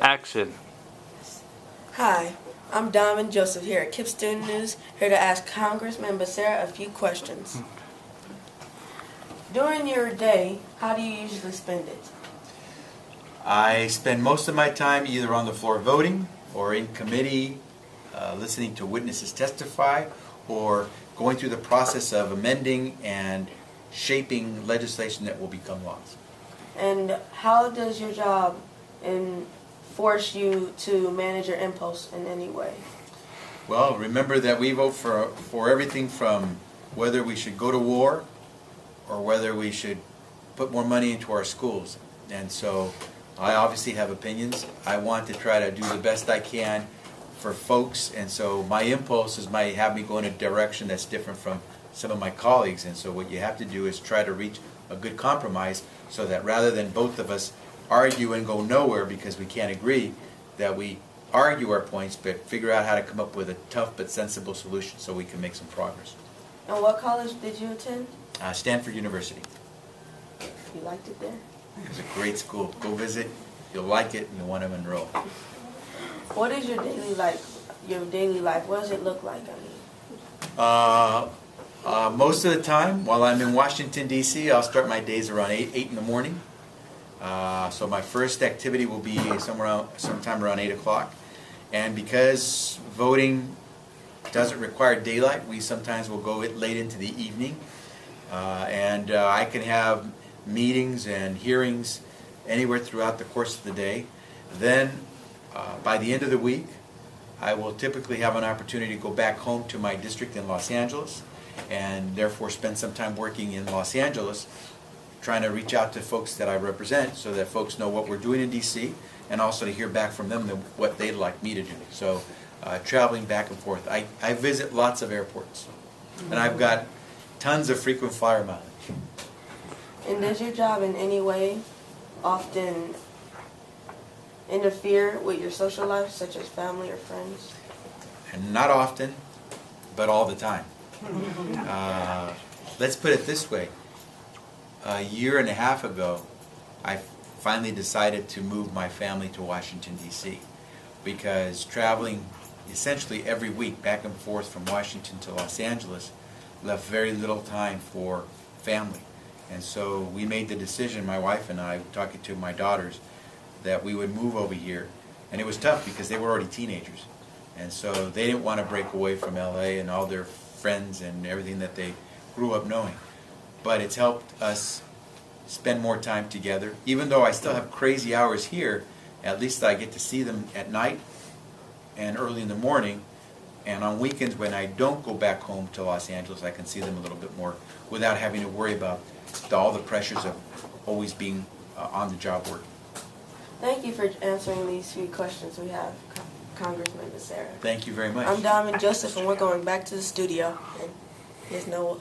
Action. Hi, I'm Diamond Joseph here at KIPP Student News, here to ask Congressman Becerra a few questions. During your day, how do you usually spend it? I spend most of my time either on the floor voting or in committee listening to witnesses testify or going through the process of amending and shaping legislation that will become laws. And how does your job force you to manage your impulse in any way? Well, remember that we vote for everything from whether we should go to war or whether we should put more money into our schools. And so I obviously have opinions. I want to try to do the best I can for folks, and so my impulses might have me go in a direction that's different from some of my colleagues, and so what you have to do is try to reach a good compromise so that rather than both of us argue and go nowhere because we can't agree, that we argue our points but figure out how to come up with a tough but sensible solution so we can make some progress. And what college did you attend? Stanford University. You liked it there? It was a great school. Go visit, you'll like it, and you'll want to enroll. What is your daily life? What does it look like? Most of the time, while I'm in Washington, D.C., I'll start my days around 8 in the morning. So my first activity will be sometime around 8 o'clock. And because voting doesn't require daylight, we sometimes will go late into the evening. I can have meetings and hearings anywhere throughout the course of the day. Then, by the end of the week, I will typically have an opportunity to go back home to my district in Los Angeles and therefore spend some time working in Los Angeles trying to reach out to folks that I represent so that folks know what we're doing in D.C. and also to hear back from them what they'd like me to do. So traveling back and forth. I visit lots of airports and I've got tons of frequent flyer mileage. And does your job in any way often interfere with your social life, such as family or friends? And not often, but all the time. Let's put it this way. A year and a half ago, I finally decided to move my family to Washington, D.C. because traveling essentially every week back and forth from Washington to Los Angeles left very little time for family. And so we made the decision, my wife and I, talking to my daughters, that we would move over here. And it was tough because they were already teenagers. And so they didn't want to break away from LA and all their friends and everything that they grew up knowing. But it's helped us spend more time together. Even though I still have crazy hours here, at least I get to see them at night and early in the morning. And on weekends when I don't go back home to Los Angeles, I can see them a little bit more without having to worry about all the pressures of always being on the job working. Thank you for answering these few questions we have, Congressman Becerra. Thank you very much. I'm Diamond Joseph, and we're going back to the studio. And here's Noah.